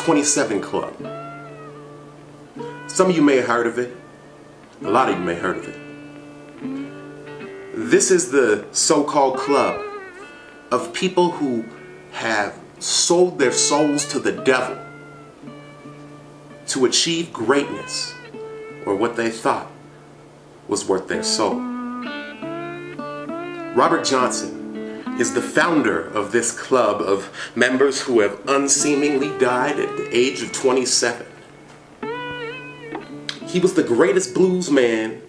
27 Club. Some of you may have heard of it. A lot of you may have heard of it. This is the so-called club of people who have sold their souls to the devil to achieve greatness, or what they thought was worth their soul. Robert Johnson is the founder of this club of members who have unseemingly died at the age of 27. He was the greatest blues man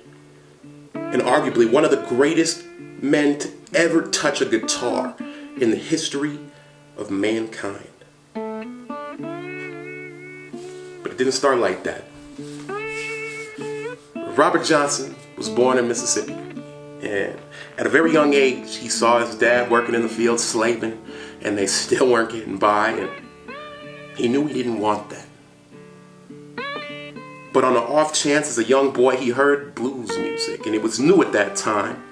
and arguably one of the greatest men to ever touch a guitar in the history of mankind. But it didn't start like that. Robert Johnson was born in Mississippi, and at a very young age he saw his dad working in the field slaving, and they still weren't getting by, and he knew he didn't want that. But on the off chance, as a young boy, he heard blues music, and it was new at that time,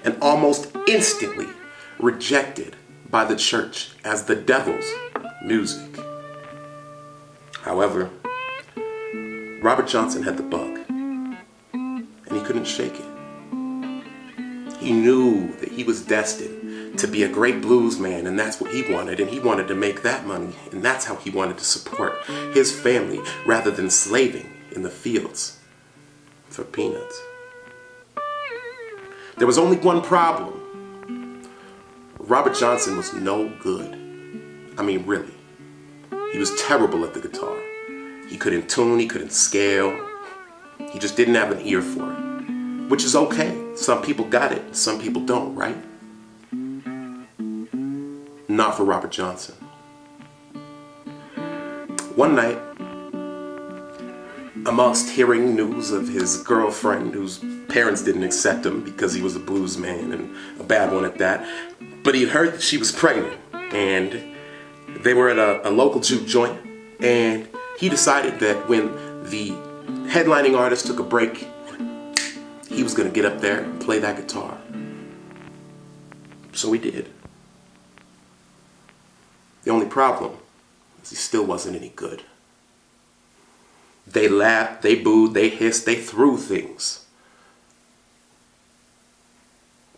and almost instantly rejected by the church as the devil's music. However, Robert Johnson had the bug, and he couldn't shake it. He knew that he was destined to be a great blues man, and that's what he wanted, and he wanted to make that money, and that's how he wanted to support his family rather than slaving in the fields for peanuts. There was only one problem. Robert Johnson was no good. I mean, really. He was terrible at the guitar. He couldn't tune, he couldn't scale. He just didn't have an ear for it. Which is okay. Some people got it, some people don't, right? Not for Robert Johnson. One night, amongst hearing news of his girlfriend whose parents didn't accept him because he was a blues man, and a bad one at that, but he'd heard that she was pregnant, and they were at a local juke joint, and he decided that when the headlining artist took a break, he was going to get up there and play that guitar. So he did. The only problem is he still wasn't any good. They laughed, they booed, they hissed, they threw things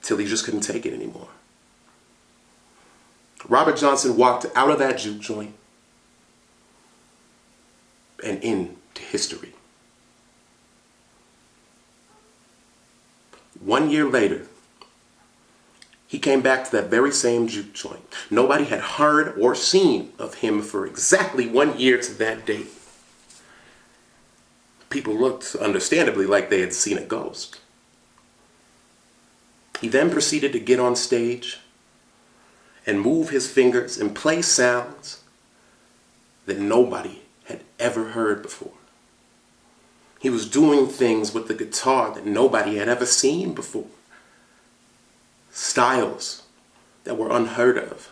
till he just couldn't take it anymore. Robert Johnson walked out of that juke joint and into history. 1 year later, he came back to that very same juke joint. Nobody had heard or seen of him for exactly 1 year to that date. People looked, understandably, like they had seen a ghost. He then proceeded to get on stage and move his fingers and play sounds that nobody had ever heard before. He was doing things with the guitar that nobody had ever seen before. Styles that were unheard of.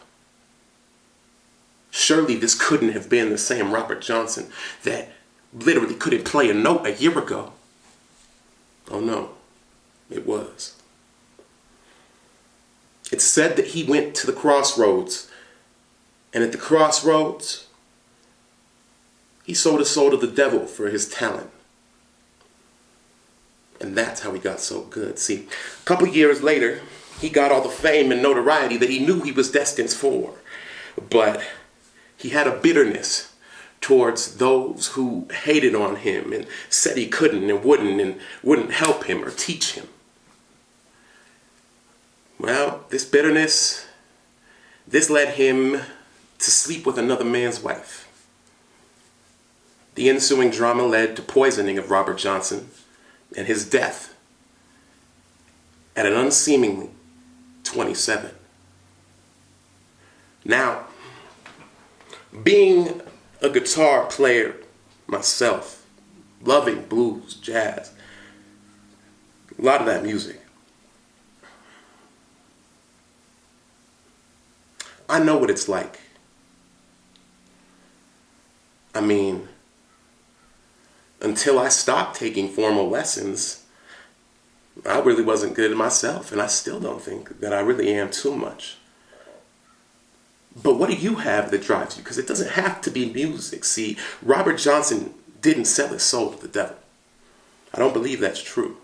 Surely this couldn't have been the same Robert Johnson that literally couldn't play a note a year ago. Oh no, it was. It's said that he went to the crossroads, and at the crossroads, he sold his soul to the devil for his talent. And that's how he got so good. See, a couple years later, he got all the fame and notoriety that he knew he was destined for. But he had a bitterness towards those who hated on him and said he couldn't and wouldn't help him or teach him. Well, this bitterness, this led him to sleep with another man's wife. The ensuing drama led to poisoning of Robert Johnson and his death at an unseemingly 27. Now, being a guitar player myself, loving blues, jazz, a lot of that music, I know what it's like. I mean, until I stopped taking formal lessons, I really wasn't good at myself, and I still don't think that I really am too much. But what do you have that drives you? Because it doesn't have to be music. See, Robert Johnson didn't sell his soul to the devil. I don't believe that's true.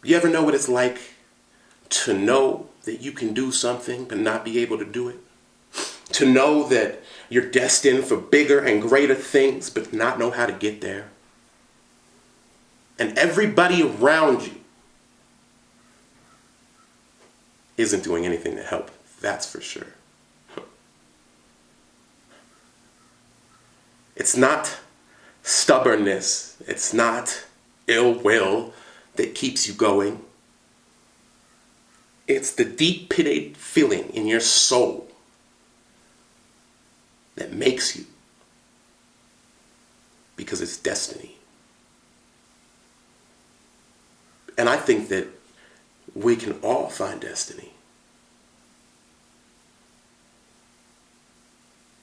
You ever know what it's like to know that you can do something but not be able to do it? To know that you're destined for bigger and greater things but not know how to get there? And everybody around you isn't doing anything to help. That's for sure. It's not stubbornness. It's not ill will that keeps you going. It's the deep-pitted feeling in your soul that makes you, because it's destiny. And I think that we can all find destiny.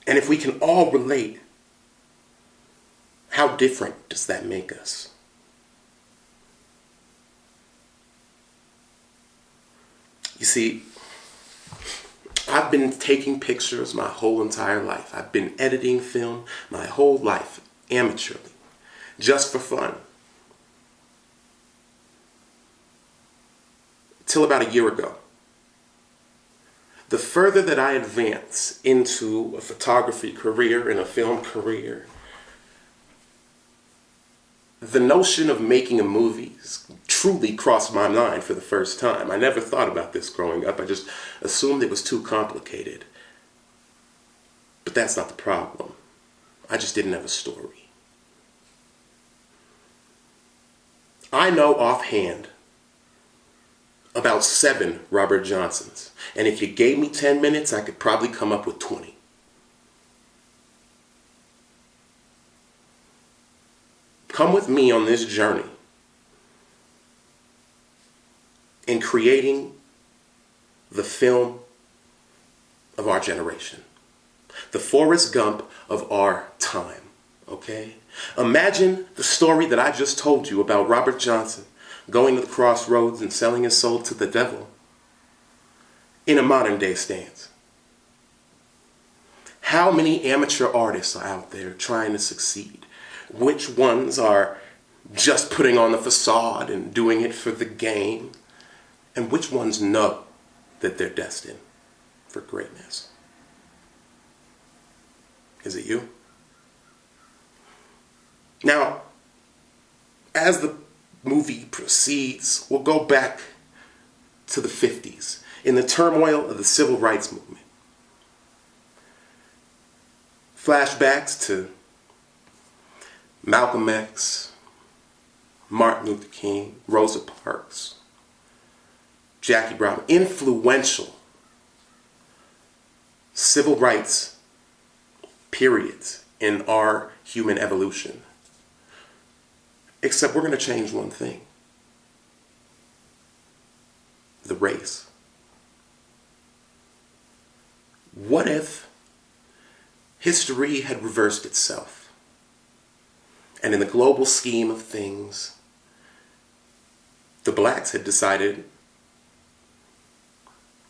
And if we can all relate, how different does that make us? You see, I've been taking pictures my whole entire life. I've been editing film my whole life, amateurly, just for fun. Till about a year ago. The further that I advance into a photography career and a film career, the notion of making a movie truly crossed my mind for the first time. I never thought about this growing up. I just assumed it was too complicated. But that's not the problem. I just didn't have a story. I know offhand about 7 Robert Johnsons. And if you gave me 10 minutes, I could probably come up with 20. Come with me on this journey in creating the film of our generation. The Forrest Gump of our time, okay? Imagine the story that I just told you about Robert Johnson going to the crossroads and selling his soul to the devil in a modern day stance. How many amateur artists are out there trying to succeed? Which ones are just putting on the facade and doing it for the game? And which ones know that they're destined for greatness? Is it you? Now, as the movie proceeds, we'll go back to the 50s, in the turmoil of the civil rights movement. Flashbacks to Malcolm X, Martin Luther King, Rosa Parks, Jackie Brown, influential civil rights periods in our human evolution. Except we're going to change one thing: the race. What if history had reversed itself? And in the global scheme of things, the blacks had decided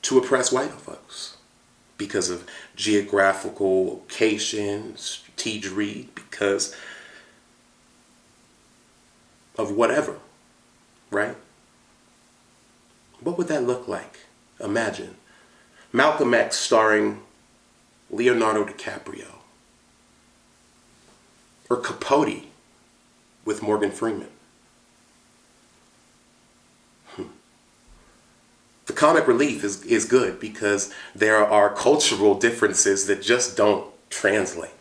to oppress white folks because of geographical location, strategy, because of whatever, right? What would that look like? Imagine Malcolm X starring Leonardo DiCaprio, or Capote with Morgan Freeman. The comic relief is good because there are cultural differences that just don't translate.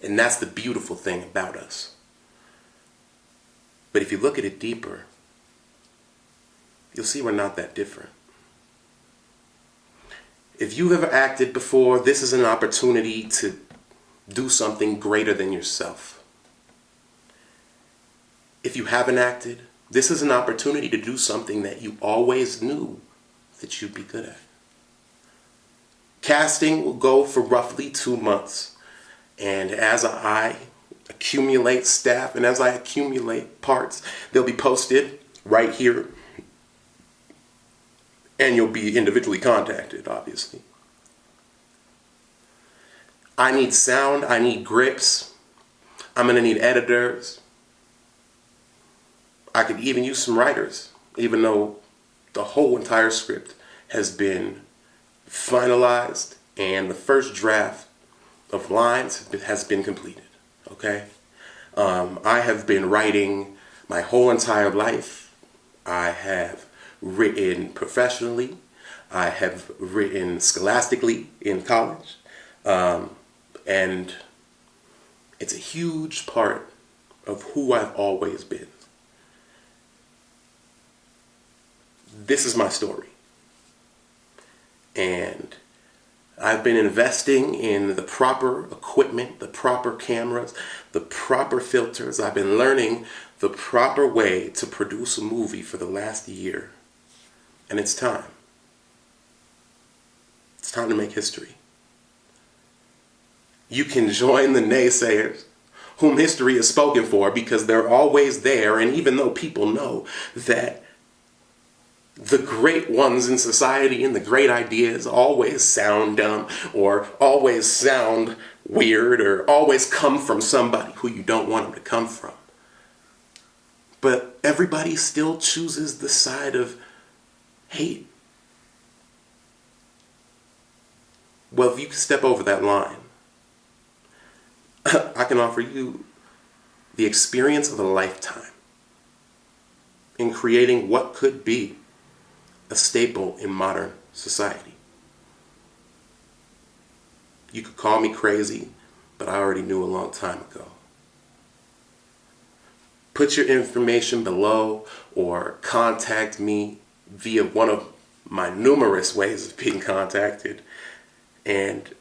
And that's the beautiful thing about us. But if you look at it deeper, you'll see we're not that different. If you've ever acted before, this is an opportunity to do something greater than yourself. If you haven't acted, this is an opportunity to do something that you always knew that you'd be good at. Casting will go for roughly 2 months. And as I accumulate staff and as I accumulate parts, they'll be posted right here And you'll be individually contacted, obviously. I need sound, I need grips. I'm going to need editors. I could even use some writers, even though the whole entire script has been finalized and the first draft of lines has been completed. Okay? I have been writing my whole entire life. I have written professionally. I have written scholastically in college. And it's a huge part of who I've always been. This is my story. And I've been investing in the proper equipment, the proper cameras, the proper filters. I've been learning the proper way to produce a movie for the last year. And it's time. It's time to make history. You can join the naysayers whom history is spoken for because they're always there. And even though people know that the great ones in society and the great ideas always sound dumb or always sound weird or always come from somebody who you don't want them to come from. But everybody still chooses the side of hate. Well, if you can step over that line, I can offer you the experience of a lifetime in creating what could be a staple in modern society. You could call me crazy, but I already knew a long time ago. Put your information below or contact me via one of my numerous ways of being contacted, and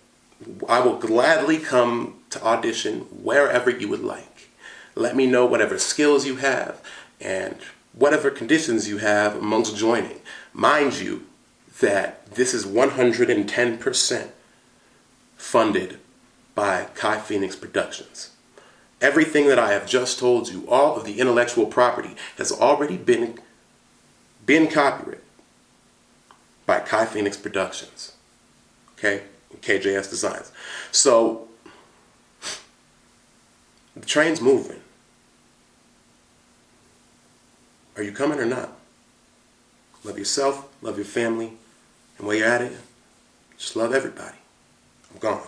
I will gladly come to audition wherever you would like. Let me know whatever skills you have and whatever conditions you have amongst joining. Mind you that this is 110% funded by Kai Phoenix Productions. Everything that I have just told you, all of the intellectual property has already been copyrighted by Kai Phoenix Productions. Okay? KJS Designs. So, the train's moving. Are you coming or not? Love yourself, love your family, and while you're at it, just love everybody. I'm gone.